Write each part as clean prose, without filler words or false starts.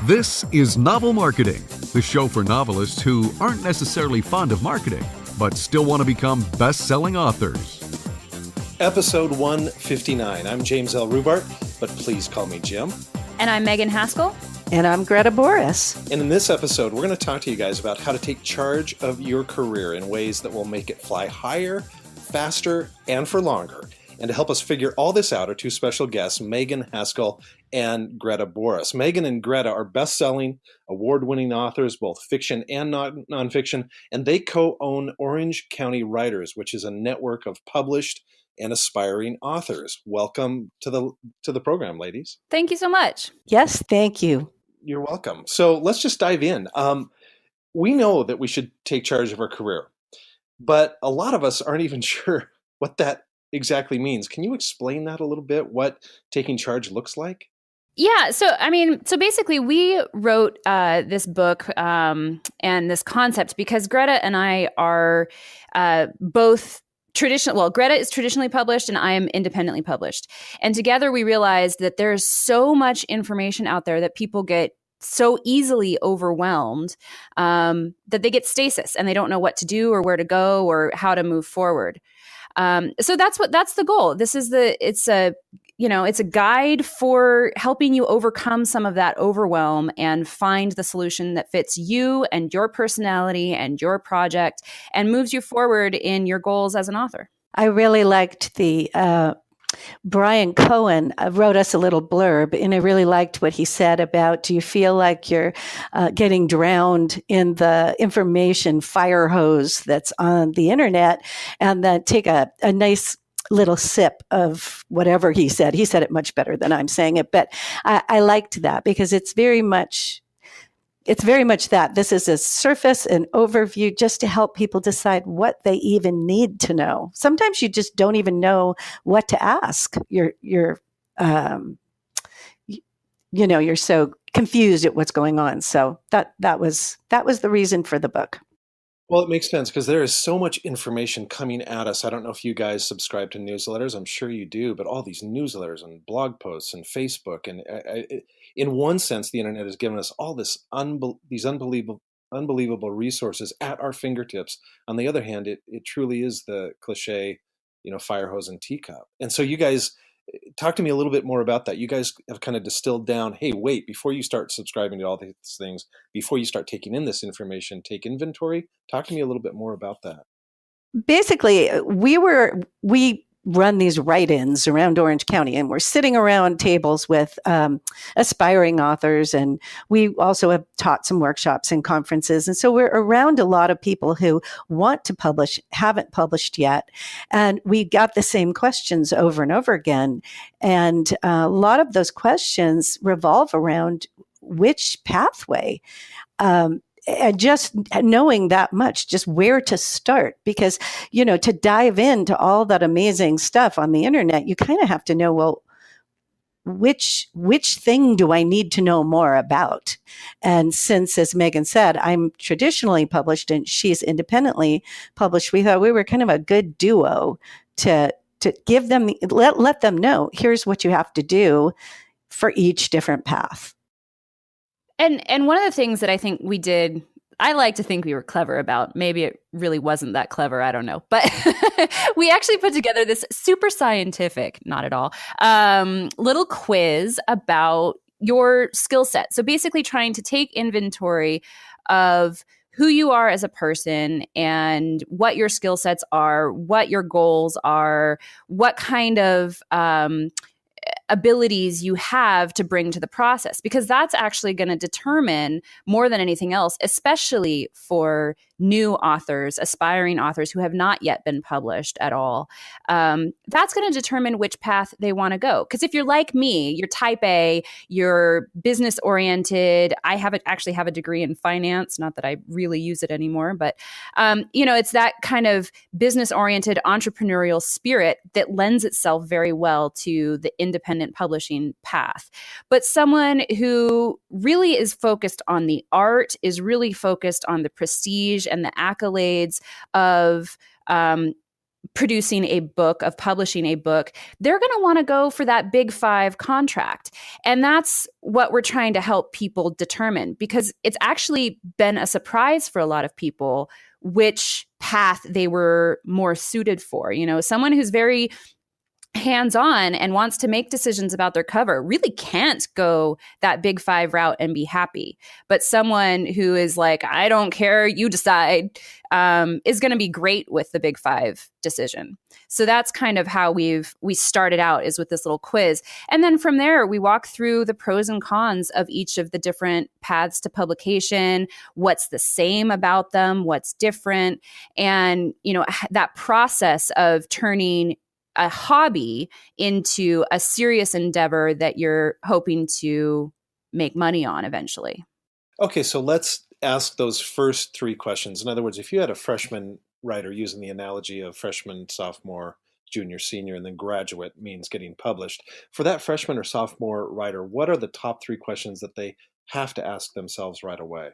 This is Novel Marketing, the show for novelists who aren't necessarily fond of marketing, but still want to become best-selling authors. Episode 159. I'm James L. Rubart, but please call me Jim. And I'm Megan Haskell. And I'm Greta Boris. And in this episode, we're going to talk to you guys about how to take charge of your career in ways that will make it fly higher, faster, and for longer. And to help us figure all this out are two special guests, Megan Haskell and Greta Boris. Megan and Greta are best-selling, award-winning authors, both fiction and nonfiction, and they co-own Orange County Writers, which is a network of published and aspiring authors. Welcome to the program, ladies. Thank you so much. Yes, thank you. You're welcome. So let's just dive in. We know that we should take charge of our career, but a lot of us aren't even sure what that exactly means. Can you explain that a little bit, what taking charge looks like? Yeah. So basically we wrote this book and this concept because Greta and I are both traditional. Well, Greta is traditionally published and I am independently published. And together we realized that there's so much information out there that people get so easily overwhelmed that they get stasis and they don't know what to do or where to go or how to move forward. So that's the goal. It's a guide for helping you overcome some of that overwhelm and find the solution that fits you and your personality and your project and moves you forward in your goals as an author. I really liked the Brian Cohen wrote us a little blurb, and I really liked what he said about, do you feel like you're getting drowned in the information fire hose that's on the internet, and then take a nice little sip of whatever he said. He said it much better than I'm saying it, but I liked that because it's very much that. This is a surface, an overview, just to help people decide what they even need to know. Sometimes you just don't even know what to ask. You're so confused at what's going on. So that was the reason for the book. Well, it makes sense because there is so much information coming at us. I don't know if you guys subscribe to newsletters. I'm sure you do, but all these newsletters and blog posts and Facebook, and in one sense, the internet has given us all these unbelievable resources at our fingertips. On the other hand, it truly is the cliche, fire hose and teacup. And so you guys, talk to me a little bit more about that. You guys have kind of distilled down, hey, wait, before you start subscribing to all these things, before you start taking in this information, take inventory. Talk to me a little bit more about that. Basically, we run these write-ins around Orange County, and we're sitting around tables with aspiring authors, and we also have taught some workshops and conferences. And so we're around a lot of people who want to publish, haven't published yet, and we got the same questions over and over again. And a lot of those questions revolve around which pathway. And just knowing that much, just where to start, because, to dive into all that amazing stuff on the internet, you kind of have to know, well, which thing do I need to know more about? And since, as Megan said, I'm traditionally published and she's independently published, we thought we were kind of a good duo to give them, let them know, here's what you have to do for each different path. And one of the things that I think we did, I like to think we were clever about, maybe it really wasn't that clever, I don't know, but we actually put together this super scientific, not at all, little quiz about your skill set. So basically trying to take inventory of who you are as a person and what your skill sets are, what your goals are, what kind of abilities you have to bring to the process, because that's actually going to determine more than anything else, especially for new authors, aspiring authors who have not yet been published at all. That's going to determine which path they want to go. Because if you're like me, you're type A, you're business oriented. I actually have a degree in finance, not that I really use it anymore, but it's that kind of business oriented entrepreneurial spirit that lends itself very well to the independent publishing path. But someone who really is focused on the art, is really focused on the prestige and the accolades of producing a book, of publishing a book, they're going to want to go for that big 5 contract. And that's what we're trying to help people determine, because it's actually been a surprise for a lot of people which path they were more suited for. You know, someone who's very hands-on and wants to make decisions about their cover really can't go that big 5 route and be happy. But someone who is like, I don't care, you decide, is going to be great with the big 5 decision. So that's kind of how we started out, is with this little quiz. And then from there, we walk through the pros and cons of each of the different paths to publication, what's the same about them, what's different. And, you know, that process of turning a hobby into a serious endeavor that you're hoping to make money on eventually. Okay, so let's ask those first 3 questions. In other words, if you had a freshman writer, using the analogy of freshman, sophomore, junior, senior, and then graduate means getting published, for that freshman or sophomore writer, what are the top 3 questions that they have to ask themselves right away?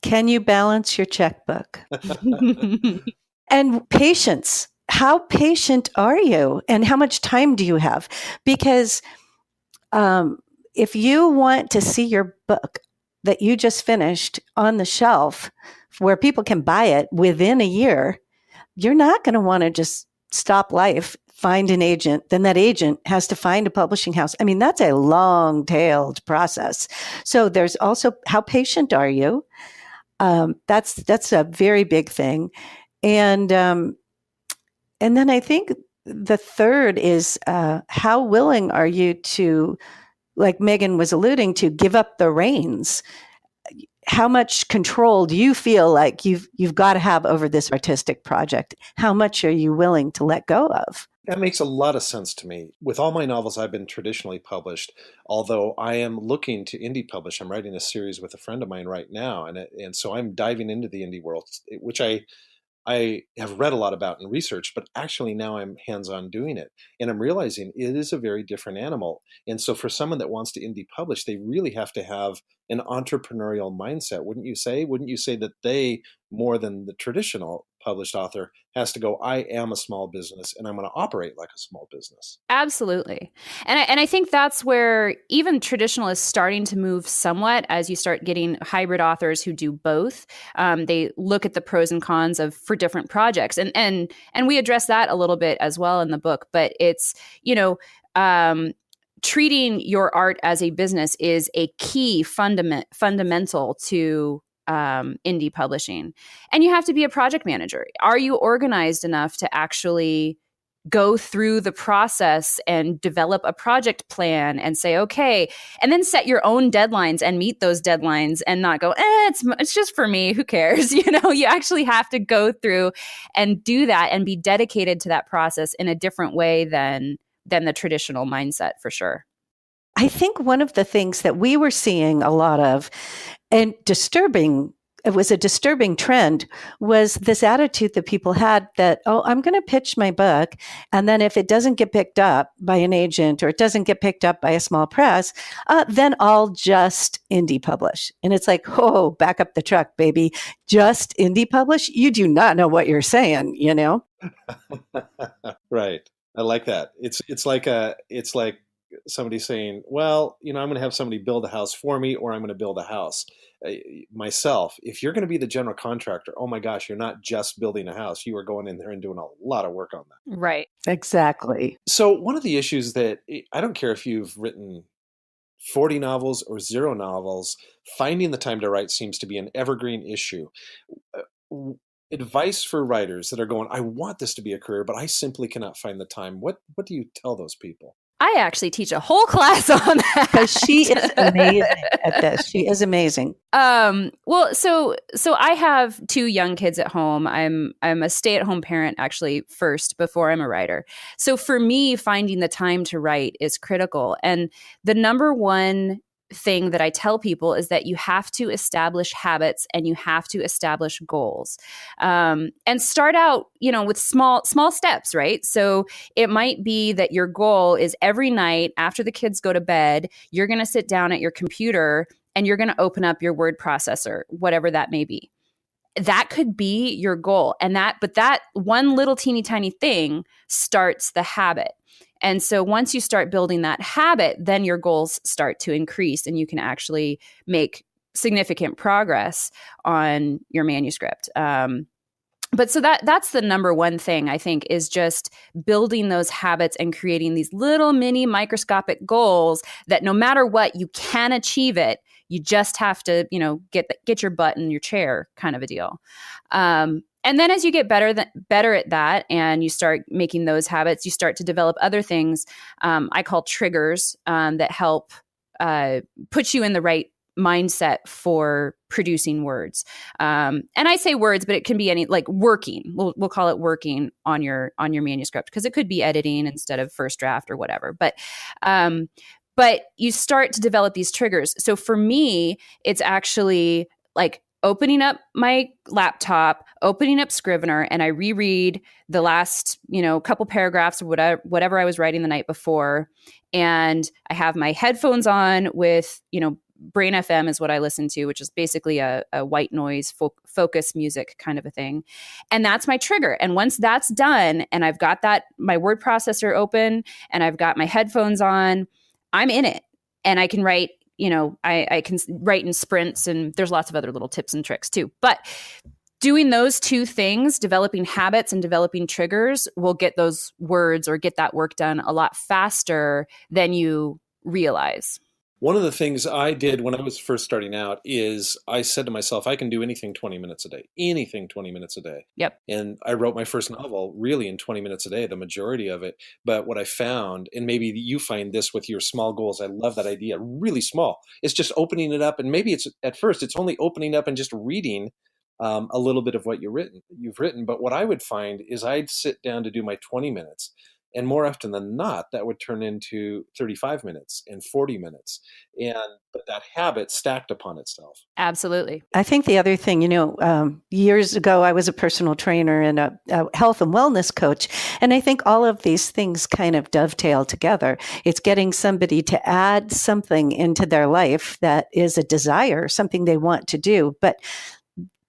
Can you balance your checkbook? And patience. How patient are you, and how much time do you have? Because if you want to see your book that you just finished on the shelf where people can buy it within a year, you're not going to want to just stop life, find an agent. Then that agent has to find a publishing house. I mean, that's a long-tailed process. So there's also, how patient are you? That's a very big thing. And then I think the third is how willing are you to, like Megan was alluding to, give up the reins? How much control do you feel like you've got to have over this artistic project? How much are you willing to let go of? That makes a lot of sense to me. With all my novels, I've been traditionally published, although I am looking to indie publish. I'm writing a series with a friend of mine right now, and so I'm diving into the indie world, which I have read a lot about and researched, but actually now I'm hands-on doing it. And I'm realizing it is a very different animal. And so for someone that wants to indie publish, they really have to have an entrepreneurial mindset, wouldn't you say? Wouldn't you say that they, more than the traditional published author, has to go, I am a small business and I'm going to operate like a small business? Absolutely. And I think that's where even traditional is starting to move somewhat, as you start getting hybrid authors who do both. They look at the pros and cons for different projects. And we address that a little bit as well in the book. But it's, you know, treating your art as a business is a key fundamental to indie publishing. And you have to be a project manager. Are you organized enough to actually go through the process and develop a project plan and say, okay, and then set your own deadlines and meet those deadlines and not go, it's just for me, who cares? You know, you actually have to go through and do that and be dedicated to that process in a different way than the traditional mindset, for sure. I think one of the things that we were seeing a lot of, and it was a disturbing trend, was this attitude that people had that, I'm going to pitch my book, and then if it doesn't get picked up by an agent or it doesn't get picked up by a small press, then I'll just indie publish. And it's like, back up the truck, baby. Just indie publish? You do not know what you're saying, you know? Right. I like that. It's like somebody saying, well, you know, I'm going to have somebody build a house for me, or I'm going to build a house myself. If you're going to be the general contractor, oh my gosh, you're not just building a house. You are going in there and doing a lot of work on that. Right. Exactly. So one of the issues that, I don't care if you've written 40 novels or 0 novels, finding the time to write seems to be an evergreen issue. Advice for writers that are going, I want this to be a career, but I simply cannot find the time. What do you tell those people? I actually teach a whole class on that. Because she is amazing at this. She is amazing. Well, so I have 2 young kids at home. I'm a stay-at-home parent actually first before I'm a writer. So for me, finding the time to write is critical. And the number one thing that I tell people is that you have to establish habits and you have to establish goals, and start out, you know, with small steps, right? So it might be that your goal is every night after the kids go to bed, you're going to sit down at your computer and you're going to open up your word processor, whatever that may be. that could be your goal. But that one little teeny tiny thing starts the habit. And so once you start building that habit, then your goals start to increase and you can actually make significant progress on your manuscript. But so that's the number one thing, I think, is just building those habits and creating these little mini microscopic goals that no matter what, you can achieve it. You just have to, get your butt in your chair, kind of a deal. And then as you get better at that and you start making those habits, you start to develop other things I call triggers that help put you in the right mindset for producing words. And I say words, but it can be any, like working. We'll call it working on your manuscript, because it could be editing instead of first draft or whatever. But you start to develop these triggers. So for me, it's actually like opening up my laptop, opening up Scrivener, and I reread the last, couple paragraphs or whatever I was writing the night before. And I have my headphones on with, Brain FM is what I listen to, which is basically a white noise focus music kind of a thing. And that's my trigger. And once that's done and I've got my word processor open and I've got my headphones on, I'm in it. And I can write, I can write in sprints, and there's lots of other little tips and tricks too. But doing those two things, developing habits and developing triggers, will get those words or get that work done a lot faster than you realize. One of the things I did when I was first starting out is I said to myself, I can do anything 20 minutes a day, Yep. And I wrote my first novel really in 20 minutes a day, the majority of it. But what I found, and maybe you find this with your small goals, I love that idea, really small. It's just opening it up. And maybe at first it's only opening up and just reading a little bit of what you've written. But what I would find is I'd sit down to do my 20 minutes. And more often than not, that would turn into 35 minutes and 40 minutes. But that habit stacked upon itself. Absolutely. I think the other thing, years ago, I was a personal trainer and a health and wellness coach. And I think all of these things kind of dovetail together. It's getting somebody to add something into their life that is a desire, something they want to do, but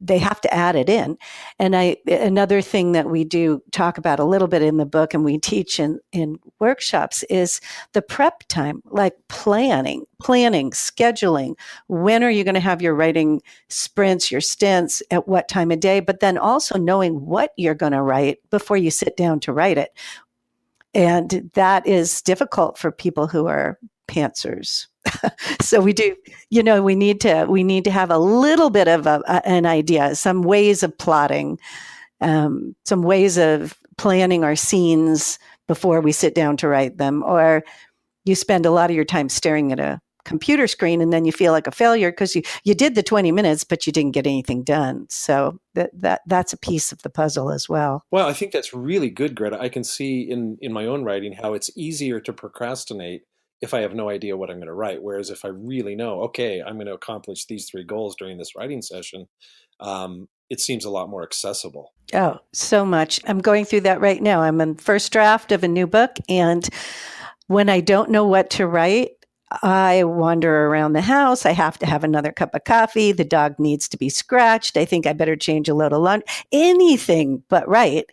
they have to add it in. And another thing that we do talk about a little bit in the book and we teach in workshops is the prep time, like planning, scheduling. When are you going to have your writing sprints, your stints, at what time of day, but then also knowing what you're going to write before you sit down to write it. And that is difficult for people who are pantsers. So we do, we need to have a little bit of an idea, some ways of plotting, some ways of planning our scenes before we sit down to write them. Or you spend a lot of your time staring at a computer screen and then you feel like a failure because you did the 20 minutes, but you didn't get anything done. So that's a piece of the puzzle as well. Well, I think that's really good, Greta. I can see in my own writing how it's easier to procrastinate if I have no idea what I'm going to write. Whereas if I really know, okay, I'm going to accomplish these 3 goals during this writing session, it seems a lot more accessible. Oh, so much. I'm going through that right now. I'm in first draft of a new book. And when I don't know what to write, I wander around the house. I have to have another cup of coffee. The dog needs to be scratched. I think I better change a load of lunch. Anything but write.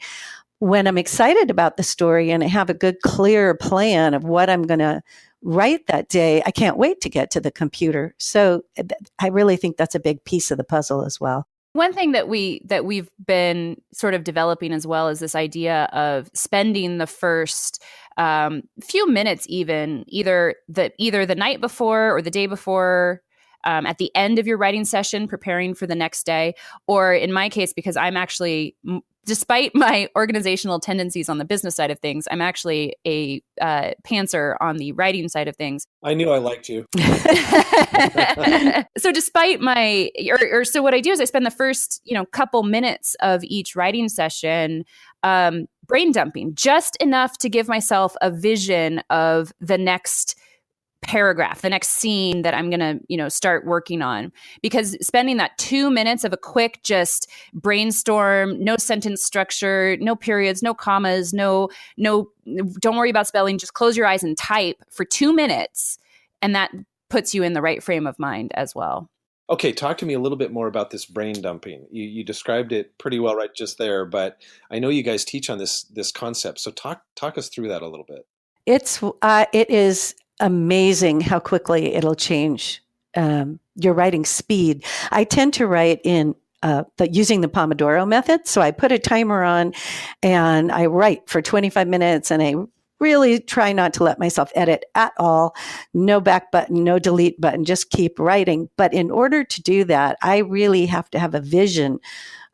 When I'm excited about the story and I have a good, clear plan of what I'm going to write that day, I can't wait to get to the computer. So I really think that's a big piece of the puzzle as well. One thing that we've been sort of developing as well is this idea of spending the first few minutes, even either the night before or the day before, at the end of your writing session, preparing for the next day, or in my case, because I'm actually, despite my organizational tendencies on the business side of things, I'm actually a pantser on the writing side of things. I knew I liked you. So despite so what I do is I spend the first, couple minutes of each writing session brain dumping, just enough to give myself a vision of the next paragraph, the next scene that I'm going to, start working on. Because spending that 2 minutes of a quick just brainstorm, no sentence structure, no periods, no commas, no, don't worry about spelling, just close your eyes and type for 2 minutes. And that puts you in the right frame of mind as well. Okay, talk to me a little bit more about this brain dumping. You described it pretty well right just there, but I know you guys teach on this concept. So talk us through that a little bit. It is amazing how quickly it'll change your writing speed. I tend to write in using the Pomodoro method. So I put a timer on and I write for 25 minutes and I really try not to let myself edit at all. No back button, no delete button, just keep writing. But in order to do that, I really have to have a vision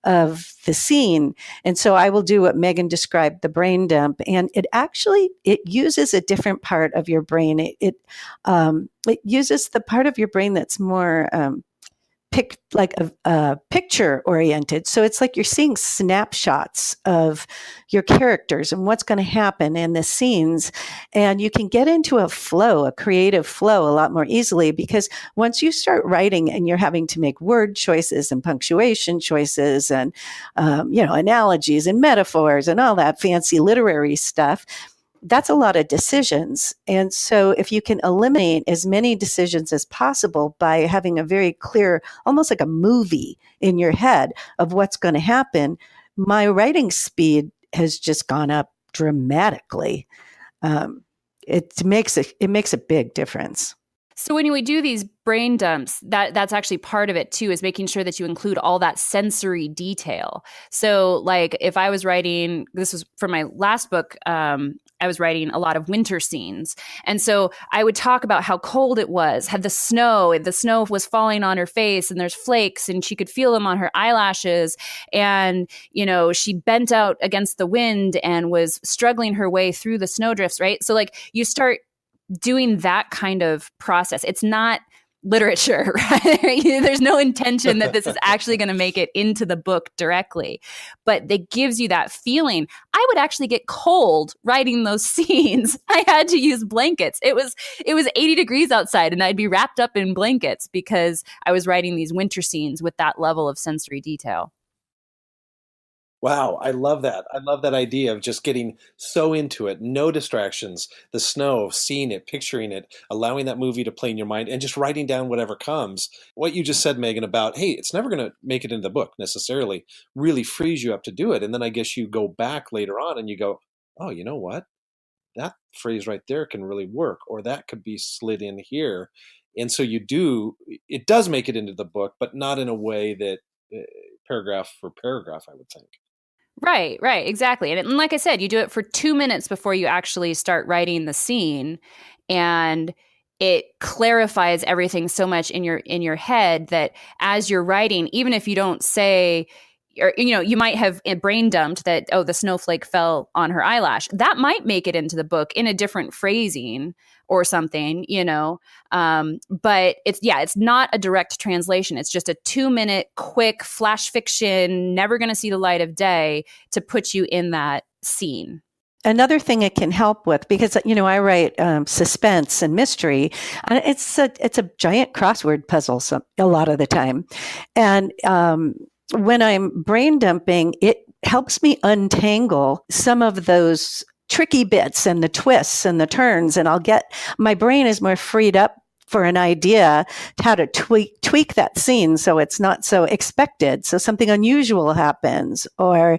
of the scene. And so I will do what Megan described, the brain dump. And it uses a different part of your brain. It uses the part of your brain that's more picture oriented. So it's like you're seeing snapshots of your characters and what's going to happen in the scenes. And you can get into a creative flow a lot more easily, because once you start writing and you're having to make word choices and punctuation choices and, analogies and metaphors and all that fancy literary stuff, that's a lot of decisions. And so if you can eliminate as many decisions as possible by having a very clear, almost like a movie in your head of what's going to happen, my writing speed has just gone up dramatically. It makes a big difference. So when we do these brain dumps, that's actually part of it too, is making sure that you include all that sensory detail. So like if I was writing, this was for my last book, I was writing a lot of winter scenes. And so I would talk about how cold it was, had the snow was falling on her face and there's flakes and she could feel them on her eyelashes. And, she bent out against the wind and was struggling her way through the snowdrifts, right? So like you start doing that kind of process. It's not literature, right? There's no intention that this is actually going to make it into the book directly, but it gives you that feeling. I would actually get cold writing those scenes. I had to use blankets. It was 80 degrees outside and I'd be wrapped up in blankets because I was writing these winter scenes with that level of sensory detail. Wow, I love that. I love that idea of just getting so into it, no distractions, the snow, seeing it, picturing it, allowing that movie to play in your mind, and just writing down whatever comes. What you just said, Megan, about, hey, it's never going to make it into the book necessarily, really frees you up to do it. And then I guess you go back later on and you go, oh, you know what? That phrase right there can really work, or that could be slid in here. And so it does make it into the book, but not in a way that paragraph for paragraph, I would think. Right, exactly. And like I said, you do it for 2 minutes before you actually start writing the scene, and it clarifies everything so much in your head that as you're writing, even if you don't say, or you might have brain dumped that, oh, the snowflake fell on her eyelash. That might make it into the book in a different phrasing or something, but it's not a direct translation. It's just a 2-minute quick flash fiction, never going to see the light of day, to put you in that scene. Another thing it can help with, because I write suspense and mystery, it's a giant crossword puzzle a lot of the time, and when I'm brain dumping, it helps me untangle some of those tricky bits and the twists and the turns, and my brain is more freed up for an idea how to tweak that scene so it's not so expected. So something unusual happens, or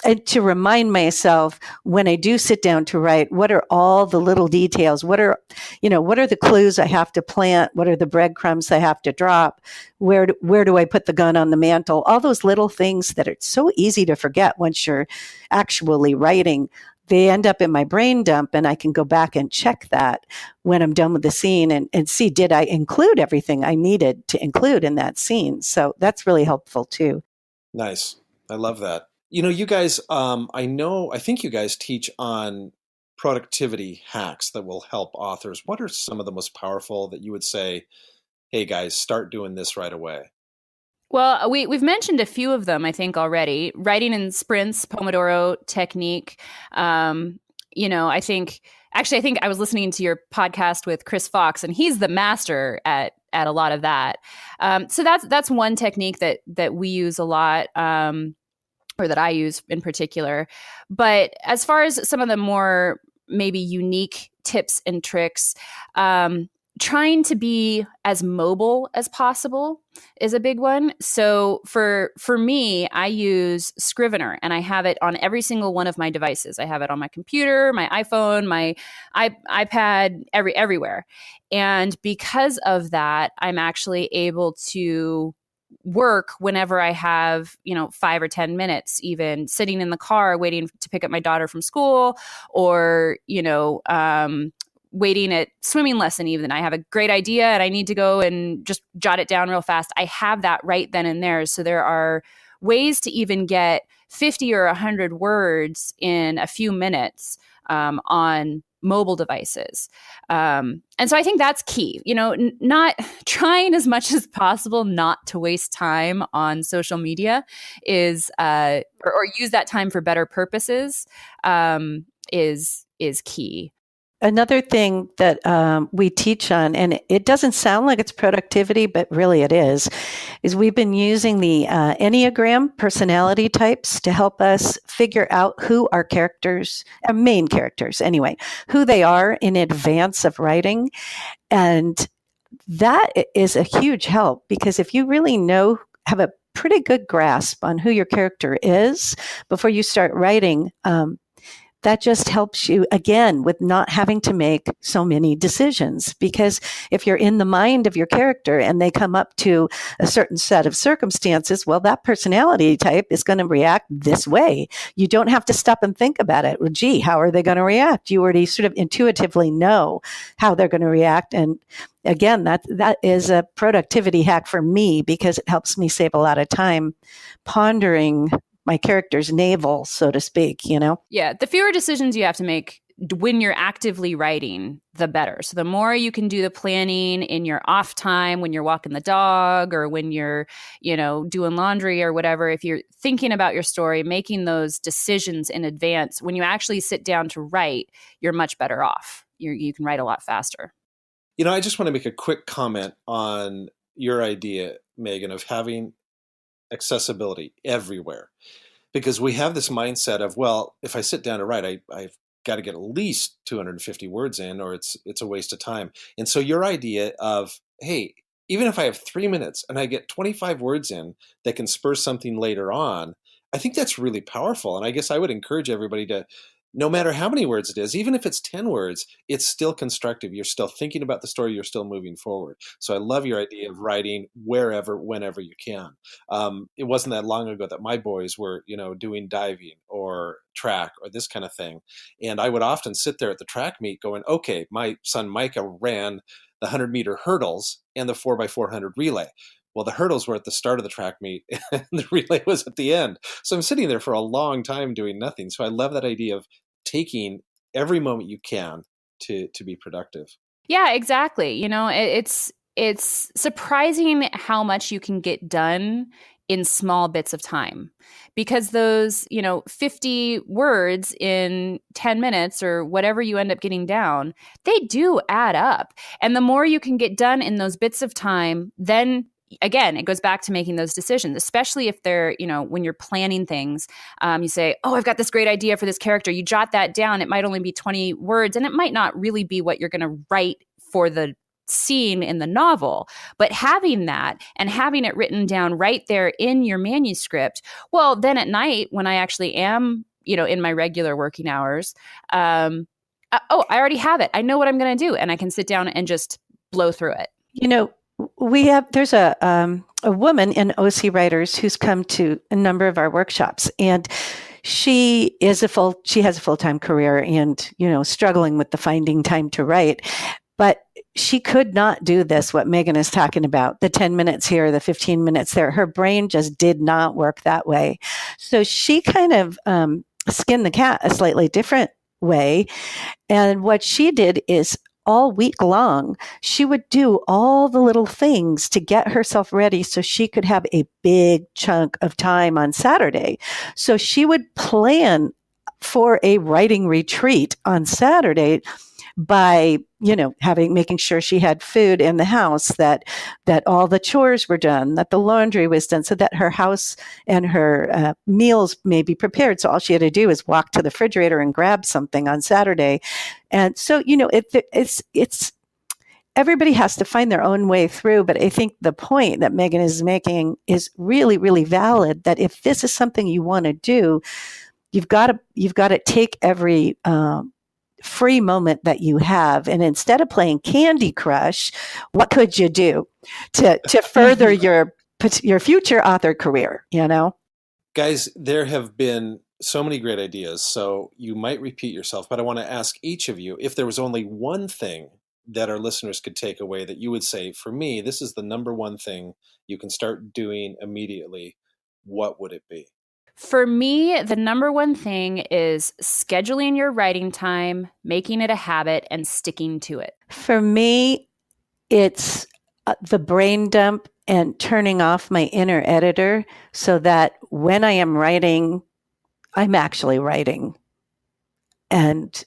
and to remind myself when I do sit down to write, what are all the little details? What are the clues I have to plant? What are the breadcrumbs I have to drop? Where do I put the gun on the mantle? All those little things that are so easy to forget once you're actually writing, they end up in my brain dump, and I can go back and check that when I'm done with the scene and see, did I include everything I needed to include in that scene? So that's really helpful too. Nice. I love that. You guys, I think you guys teach on productivity hacks that will help authors. What are some of the most powerful that you would say, hey guys, start doing this right away? Well, we've mentioned a few of them, I think, already. Writing in sprints, Pomodoro technique. I think I was listening to your podcast with Chris Fox, and he's the master at a lot of that. So that's one technique that we use a lot. Or that I use in particular. But as far as some of the more maybe unique tips and tricks, trying to be as mobile as possible is a big one. So for me, I use Scrivener, and I have it on every single one of my devices. I have it on my computer, my iPhone, my iPad, everywhere. And because of that, I'm actually able to work whenever I have, 5 or 10 minutes, even sitting in the car waiting to pick up my daughter from school, or, waiting at swimming lesson. Even I have a great idea and I need to go and just jot it down real fast. I have that right then and there. So there are ways to even get 50 or 100 words in a few minutes on mobile devices. And so I think that's key, not trying as much as possible not to waste time on social media is, or use that time for better purposes, is key. Another thing that we teach on, and it doesn't sound like it's productivity, but really it is we've been using the Enneagram personality types to help us figure out who our characters, our main characters anyway, who they are in advance of writing. And that is a huge help, because if you really have a pretty good grasp on who your character is before you start writing, that just helps you, again, with not having to make so many decisions. Because if you're in the mind of your character and they come up to a certain set of circumstances, well, that personality type is going to react this way. You don't have to stop and think about it. Well, gee, how are they going to react? You already sort of intuitively know how they're going to react. And again, that is a productivity hack for me, because it helps me save a lot of time pondering my character's navel, so to speak, Yeah. The fewer decisions you have to make when you're actively writing, the better. So the more you can do the planning in your off time, when you're walking the dog, or when you're, doing laundry or whatever, if you're thinking about your story, making those decisions in advance, when you actually sit down to write, you're much better off. You can write a lot faster. I just want to make a quick comment on your idea, Megan, of having accessibility everywhere, because we have this mindset of, well, if I sit down to write, I've got to get at least 250 words in, or it's a waste of time. And so your idea of, hey, even if I have 3 minutes and I get 25 words in that can spur something later on, I think that's really powerful. And I guess I would encourage everybody to, no matter how many words it is, even if it's 10 words, it's still constructive. You're still thinking about the story. You're still moving forward. So I love your idea of writing wherever, whenever you can. It wasn't that long ago that my boys were, doing diving or track or this kind of thing. And I would often sit there at the track meet going, okay, my son Micah ran the 100-meter hurdles and the 4x400 relay. Well, the hurdles were at the start of the track meet and the relay was at the end. So I'm sitting there for a long time doing nothing. So I love that idea of taking every moment you can to be productive. Yeah, exactly. It's surprising how much you can get done in small bits of time, because those, 50 words in 10 minutes or whatever you end up getting down, they do add up. And the more you can get done in those bits of time, then again, it goes back to making those decisions, especially if they're, when you're planning things, you say, oh, I've got this great idea for this character. You jot that down. It might only be 20 words, and it might not really be what you're going to write for the scene in the novel. But having that and having it written down right there in your manuscript, well, then at night when I actually am, in my regular working hours, I already have it. I know what I'm going to do, and I can sit down and just blow through it. There's a woman in OC Writers who's come to a number of our workshops, and she has a full-time career and, struggling with the finding time to write, but she could not do this, what Megan is talking about, the 10 minutes here, the 15 minutes there. Her brain just did not work that way. So she kind of skinned the cat a slightly different way. And what she did is, all week long, she would do all the little things to get herself ready so she could have a big chunk of time on Saturday. So she would plan for a writing retreat on Saturday by, making sure she had food in the house, that all the chores were done, that the laundry was done, so that her house and her meals may be prepared. So all she had to do is walk to the refrigerator and grab something on Saturday. And so, everybody has to find their own way through. But I think the point that Megan is making is really, really valid, that if this is something you want to do, you've got to take every free moment that you have. And instead of playing Candy Crush, what could you do to further your future author career, Guys, there have been so many great ideas, so you might repeat yourself, but I want to ask each of you, if there was only one thing that our listeners could take away that you would say, for me, this is the number one thing you can start doing immediately, what would it be? For me, the number one thing is scheduling your writing time, making it a habit, and sticking to it. For me, it's the brain dump and turning off my inner editor so that when I am writing, I'm actually writing and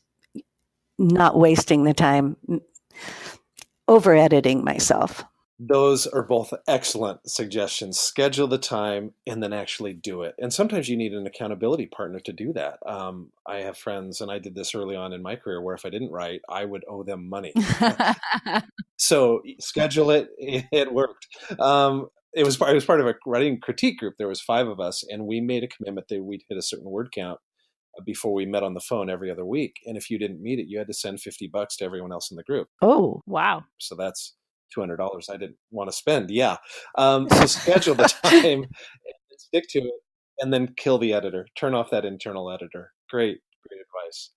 not wasting the time over editing myself. Those are both excellent suggestions. Schedule the time and then actually do it. And sometimes you need an accountability partner to do that. I have friends, and I did this early on in my career, where if I didn't write, I would owe them money. So schedule it. It worked. It was part of a writing critique group. There was 5 of us, and we made a commitment that we'd hit a certain word count before we met on the phone every other week. And if you didn't meet it, you had to send $50 to everyone else in the group. Oh, wow. So that's $200 I didn't want to spend. Yeah. So schedule the time and stick to it, and then kill the editor. Turn off that internal editor. Great advice.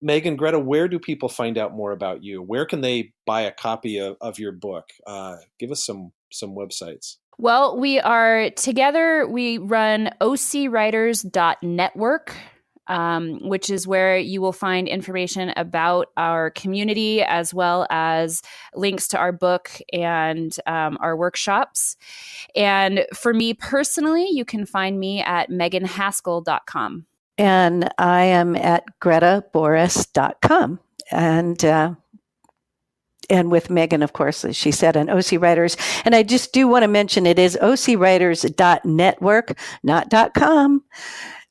Megan, Greta, where do people find out more about you? Where can they buy a copy of your book? Give us some websites. Well, we are together. We run ocwriters.network, which is where you will find information about our community, as well as links to our book and our workshops. And for me personally, you can find me at meganhaskell.com. And I am at gretaboris.com. And with Megan, of course, as she said, on OC Writers. And I just do want to mention it is ocwriters.network, not .com.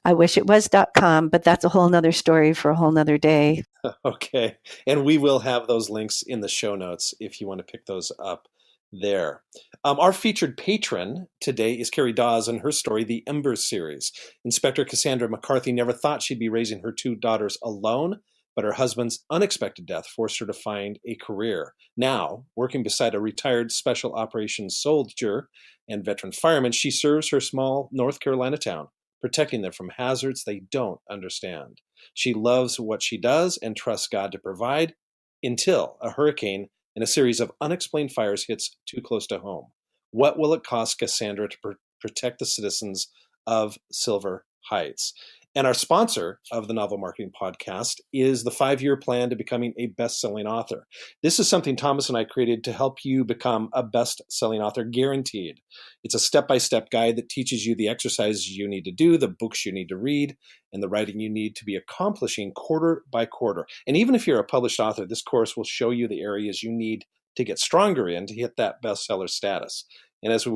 I wish it was .com, but that's a whole nother story for a whole nother day. Okay. And we will have those links in the show notes if you want to pick those up there. Our featured patron today is Carrie Dawes and her story, The Embers series. Inspector Cassandra McCarthy never thought she'd be raising her 2 daughters alone, but her husband's unexpected death forced her to find a career. Now, working beside a retired special operations soldier and veteran fireman, she serves her small North Carolina town, protecting them from hazards they don't understand. She loves what she does and trusts God to provide, until a hurricane and a series of unexplained fires hits too close to home. What will it cost Cassandra to protect the citizens of Silver Heights? And our sponsor of the Novel Marketing Podcast is the 5-year plan to becoming a best-selling author. This is something Thomas and I created to help you become a best-selling author, guaranteed. It's a step-by-step guide that teaches you the exercises you need to do, the books you need to read, and the writing you need to be accomplishing quarter by quarter. And even if you're a published author, this course will show you the areas you need to get stronger in to hit that bestseller status. And as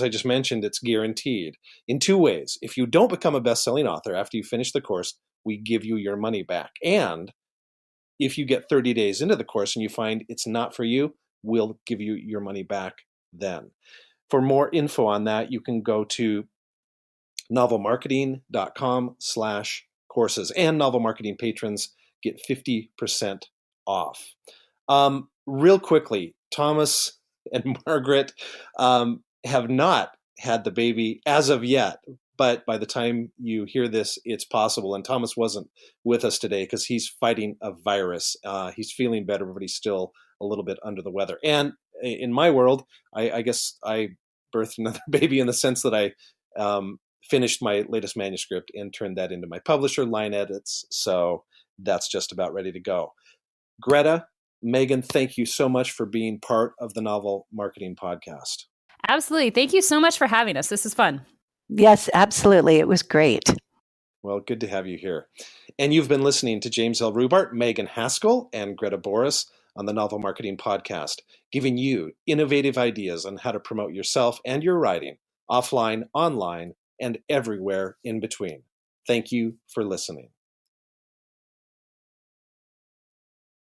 I just mentioned, it's guaranteed in 2 ways. If you don't become a best-selling author after you finish the course, we give you your money back. And if you get 30 days into the course and you find it's not for you, we'll give you your money back then. For more info on that, you can go to novelmarketing.com/courses, and Novel Marketing patrons get 50% off. Real quickly, Thomas and Margaret have not had the baby as of yet, but by the time you hear this, it's possible. And Thomas wasn't with us today because he's fighting a virus. He's feeling better, but he's still a little bit under the weather. And in my world, I guess I birthed another baby in the sense that I finished my latest manuscript and turned that into my publisher, Line Edits. So that's just about ready to go. Greta, Megan, thank you so much for being part of the Novel Marketing Podcast. Absolutely. Thank you so much for having us. This is fun. Yes, absolutely. It was great. Well, good to have you here. And you've been listening to James L. Rubart, Megan Haskell, and Greta Boris on the Novel Marketing Podcast, giving you innovative ideas on how to promote yourself and your writing offline, online, and everywhere in between. Thank you for listening.